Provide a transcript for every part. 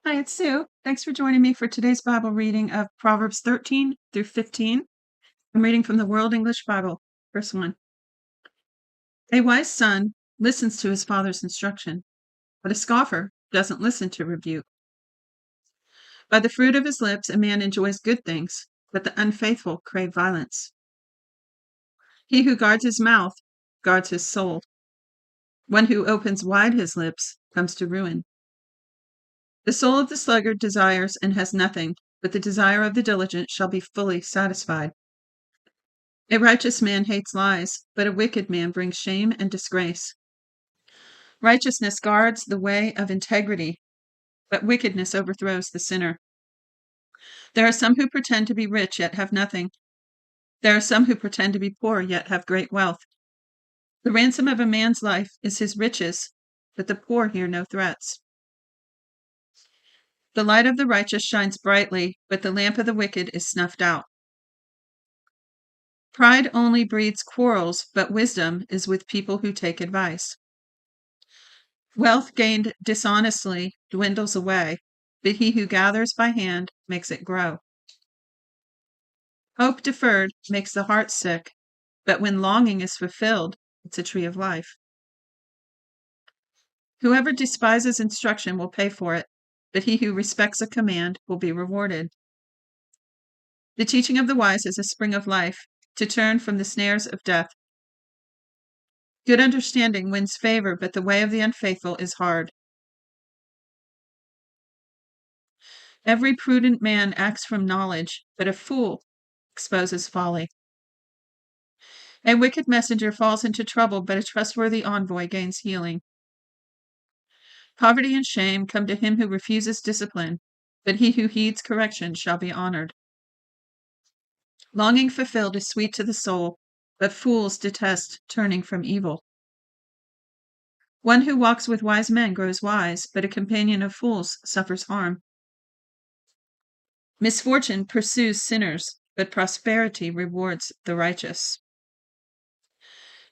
Hi, it's Sue. Thanks for joining me for today's Bible reading of Proverbs 13 through 15. I'm reading from the World English Bible, verse 1. A wise son listens to his father's instruction, but a scoffer doesn't listen to rebuke. By the fruit of his lips, a man enjoys good things, but the unfaithful crave violence. He who guards his mouth guards his soul. One who opens wide his lips comes to ruin. The soul of the sluggard desires and has nothing, but the desire of the diligent shall be fully satisfied. A righteous man hates lies, but a wicked man brings shame and disgrace. Righteousness guards the way of integrity, but wickedness overthrows the sinner. There are some who pretend to be rich yet have nothing. There are some who pretend to be poor yet have great wealth. The ransom of a man's life is his riches, but the poor hear no threats. The light of the righteous shines brightly, but the lamp of the wicked is snuffed out. Pride only breeds quarrels, but wisdom is with people who take advice. Wealth gained dishonestly dwindles away, but he who gathers by hand makes it grow. Hope deferred makes the heart sick, but when longing is fulfilled, it's a tree of life. Whoever despises instruction will pay for it, but he who respects a command will be rewarded. The teaching of the wise is a spring of life, to turn from the snares of death. Good understanding wins favor, but the way of the unfaithful is hard. Every prudent man acts from knowledge, but a fool exposes folly. A wicked messenger falls into trouble, but a trustworthy envoy gains healing. Poverty and shame come to him who refuses discipline, but he who heeds correction shall be honored. Longing fulfilled is sweet to the soul, but fools detest turning from evil. One who walks with wise men grows wise, but a companion of fools suffers harm. Misfortune pursues sinners, but prosperity rewards the righteous.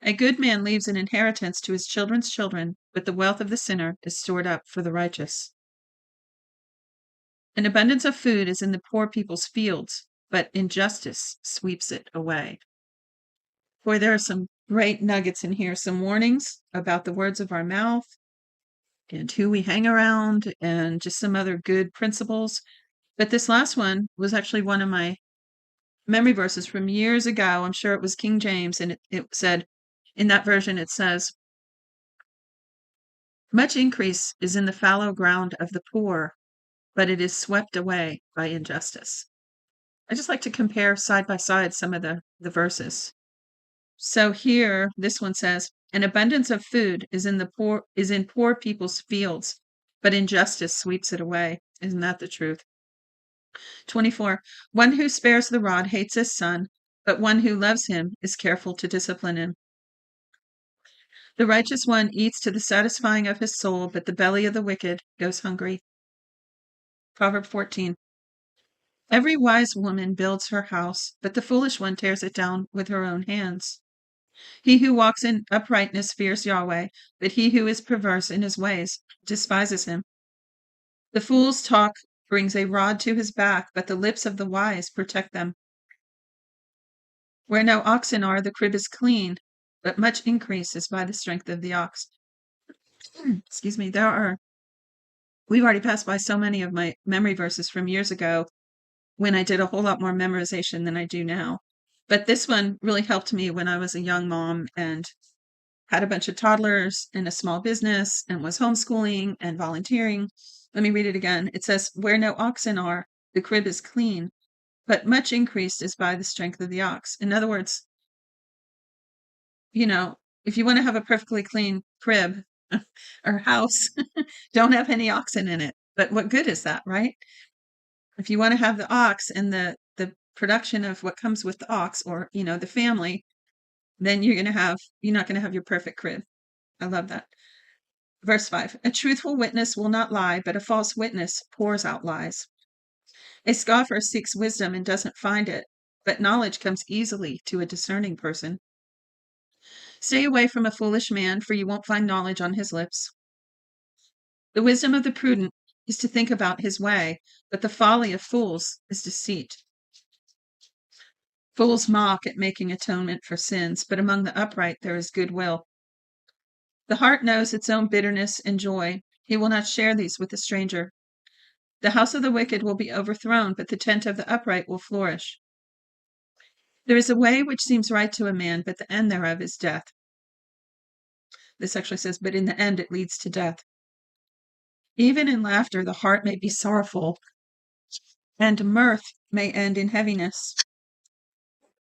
A good man leaves an inheritance to his children's children, but the wealth of the sinner is stored up for the righteous. An abundance of food is in the poor people's fields, but injustice sweeps it away. Boy, there are some great nuggets in here, some warnings about the words of our mouth and who we hang around, and just some other good principles. But this last one was actually one of my memory verses from years ago. I'm sure it was King James, and it said, in that version, it says, much increase is in the fallow ground of the poor, but it is swept away by injustice. I just like to compare side by side some of the verses. So here, this one says, an abundance of food is in poor people's fields, but injustice sweeps it away. Isn't that the truth? 24. One who spares the rod hates his son, but one who loves him is careful to discipline him. The righteous one eats to the satisfying of his soul, but the belly of the wicked goes hungry. Proverb 14. Every wise woman builds her house, but the foolish one tears it down with her own hands. He who walks in uprightness fears Yahweh, but he who is perverse in his ways despises him. The fool's talk brings a rod to his back, but the lips of the wise protect them. Where no oxen are, the crib is clean, but much increase is by the strength of the ox. Excuse me, we've already passed by so many of my memory verses from years ago when I did a whole lot more memorization than I do now. But this one really helped me when I was a young mom and had a bunch of toddlers and a small business and was homeschooling and volunteering. Let me read it again. It says, where no oxen are, the crib is clean, but much increased is by the strength of the ox. In other words, if you want to have a perfectly clean crib or house, don't have any oxen in it. But what good is that, right? If you want to have the ox and the production of what comes with the ox, or the family, then you're not going to have your perfect crib. I love that. Verse 5. A truthful witness will not lie, but a false witness pours out lies. A scoffer seeks wisdom and doesn't find it, but knowledge comes easily to a discerning person. Stay away from a foolish man, for you won't find knowledge on his lips. The wisdom of the prudent is to think about his way, but the folly of fools is deceit. Fools mock at making atonement for sins, but among the upright there is goodwill. The heart knows its own bitterness and joy. He will not share these with a stranger. The house of the wicked will be overthrown, but the tent of the upright will flourish. There is a way which seems right to a man, but the end thereof is death. This actually says, but in the end it leads to death. Even in laughter, the heart may be sorrowful, and mirth may end in heaviness.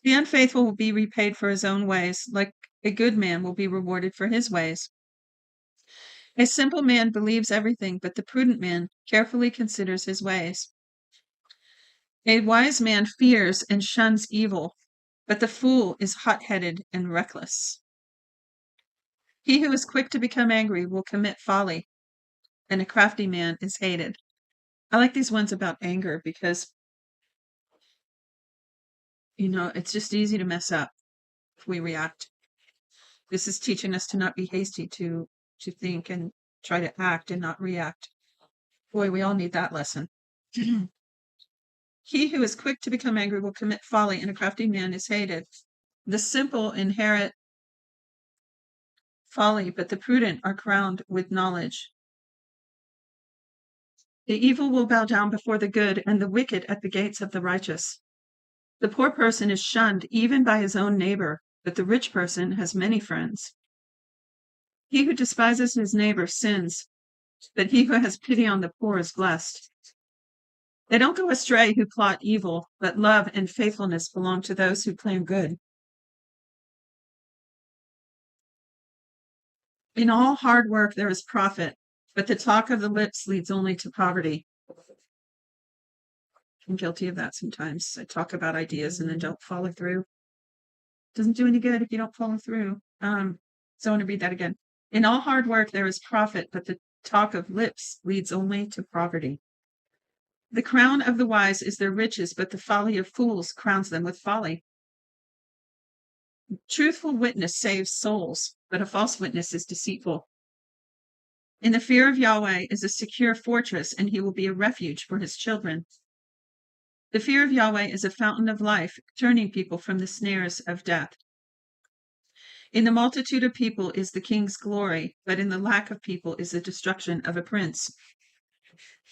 The unfaithful will be repaid for his own ways, like a good man will be rewarded for his ways. A simple man believes everything, but the prudent man carefully considers his ways. A wise man fears and shuns evil, but the fool is hot-headed and reckless. He who is quick to become angry will commit folly, and a crafty man is hated. I like these ones about anger because, it's just easy to mess up if we react. This is teaching us to not be hasty, to think and try to act and not react. Boy, we all need that lesson. He who is quick to become angry will commit folly, and a crafty man is hated. The simple inherit folly, but the prudent are crowned with knowledge. The evil will bow down before the good, and the wicked at the gates of the righteous. The poor person is shunned even by his own neighbor, but the rich person has many friends. He who despises his neighbor sins, but he who has pity on the poor is blessed. They don't go astray who plot evil, but love and faithfulness belong to those who plan good. In all hard work there is profit, but the talk of the lips leads only to poverty. I'm guilty of that sometimes. I talk about ideas and then don't follow through. Doesn't do any good if you don't follow through. So I want to read that again. In all hard work there is profit, but the talk of lips leads only to poverty. The crown of the wise is their riches, but the folly of fools crowns them with folly. Truthful witness saves souls, but a false witness is deceitful. In the fear of Yahweh is a secure fortress, and he will be a refuge for his children. The fear of Yahweh is a fountain of life, turning people from the snares of death. In the multitude of people is the king's glory, but in the lack of people is the destruction of a prince.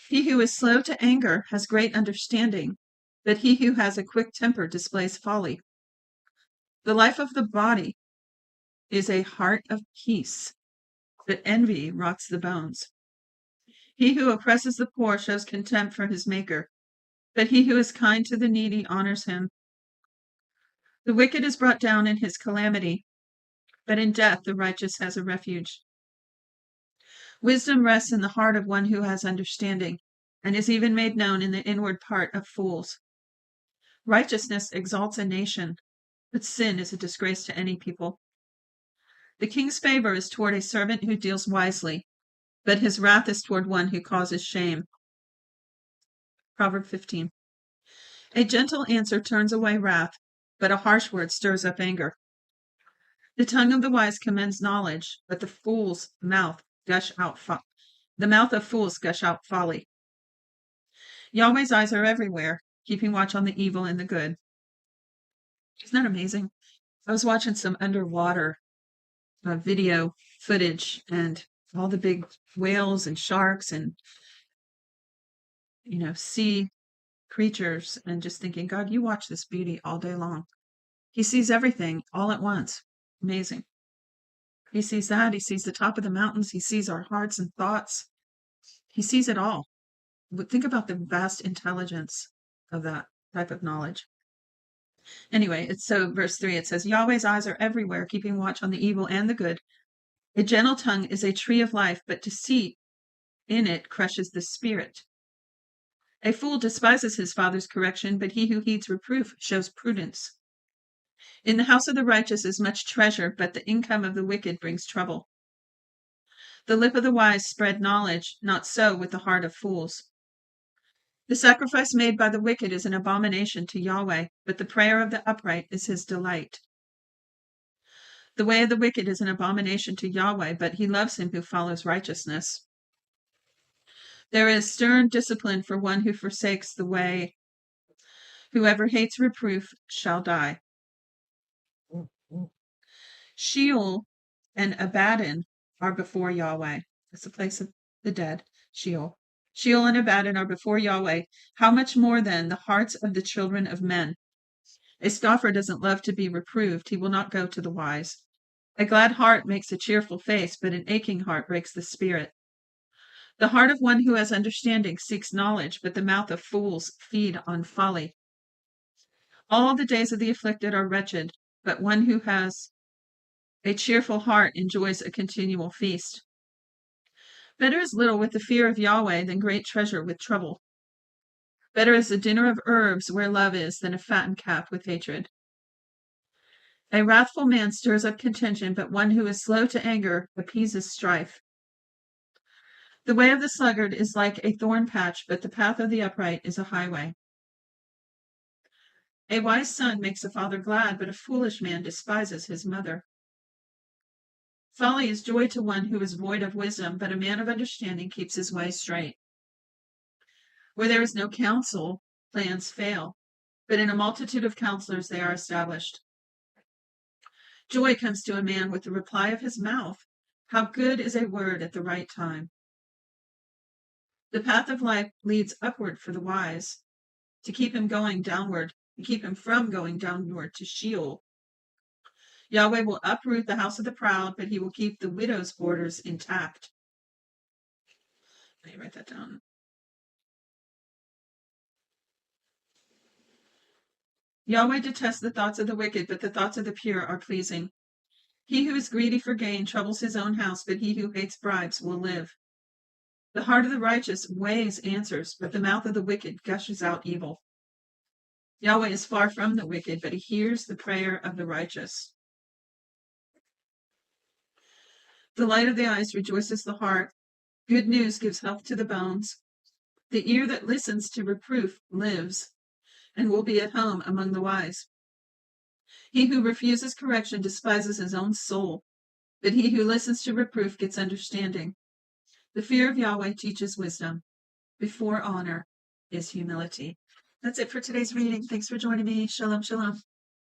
He who is slow to anger has great understanding, but he who has a quick temper displays folly. The life of the body is a heart of peace, but envy rots the bones. He who oppresses the poor shows contempt for his maker, but he who is kind to the needy honors him. The wicked is brought down in his calamity, but in death the righteous has a refuge. Wisdom rests in the heart of one who has understanding, and is even made known in the inward part of fools. Righteousness exalts a nation, but sin is a disgrace to any people. The king's favor is toward a servant who deals wisely, but his wrath is toward one who causes shame. Proverb 15. A gentle answer turns away wrath, but a harsh word stirs up anger. The tongue of the wise commends knowledge, but the mouth of fools gush out folly. Yahweh's eyes are everywhere, keeping watch on the evil and the good. Isn't that amazing? I was watching some underwater video footage and all the big whales and sharks and sea creatures, and just thinking, God, you watch this beauty all day long. He sees everything all at once. Amazing. He sees that. He sees the top of the mountains. He sees our hearts and thoughts. He sees it all. But think about the vast intelligence of that type of knowledge. Anyway, verse 3, it says, Yahweh's eyes are everywhere, keeping watch on the evil and the good. A gentle tongue is a tree of life, but deceit in it crushes the spirit. A fool despises his father's correction, but he who heeds reproof shows prudence. In the house of the righteous is much treasure, but the income of the wicked brings trouble. The lip of the wise spread knowledge, not so with the heart of fools. The sacrifice made by the wicked is an abomination to Yahweh, but the prayer of the upright is his delight. The way of the wicked is an abomination to Yahweh, but he loves him who follows righteousness. There is stern discipline for one who forsakes the way. Whoever hates reproof shall die. Sheol and Abaddon are before Yahweh. It's the place of the dead, Sheol. Sheol and Abaddon are before Yahweh. How much more then the hearts of the children of men? A scoffer doesn't love to be reproved. He will not go to the wise. A glad heart makes a cheerful face, but an aching heart breaks the spirit. The heart of one who has understanding seeks knowledge, but the mouth of fools feed on folly. All the days of the afflicted are wretched, but one who has a cheerful heart enjoys a continual feast. Better is little with the fear of Yahweh than great treasure with trouble. Better is a dinner of herbs where love is than a fattened calf with hatred. A wrathful man stirs up contention, but one who is slow to anger appeases strife. The way of the sluggard is like a thorn patch, but the path of the upright is a highway. A wise son makes a father glad, but a foolish man despises his mother. Folly is joy to one who is void of wisdom, but a man of understanding keeps his way straight. Where there is no counsel, plans fail, but in a multitude of counselors they are established. Joy comes to a man with the reply of his mouth. How good is a word at the right time. The path of life leads upward for the wise, to keep him going downward, to keep him from going downward to Sheol. Yahweh will uproot the house of the proud, but he will keep the widow's borders intact. Let me write that down. Yahweh detests the thoughts of the wicked, but the thoughts of the pure are pleasing. He who is greedy for gain troubles his own house, but he who hates bribes will live. The heart of the righteous weighs answers, but the mouth of the wicked gushes out evil. Yahweh is far from the wicked, but he hears the prayer of the righteous. The light of the eyes rejoices the heart. Good news gives health to the bones. The ear that listens to reproof lives and will be at home among the wise. He who refuses correction despises his own soul, but he who listens to reproof gets understanding. The fear of Yahweh teaches wisdom. Before honor is humility. That's it for today's reading. Thanks for joining me. Shalom, shalom.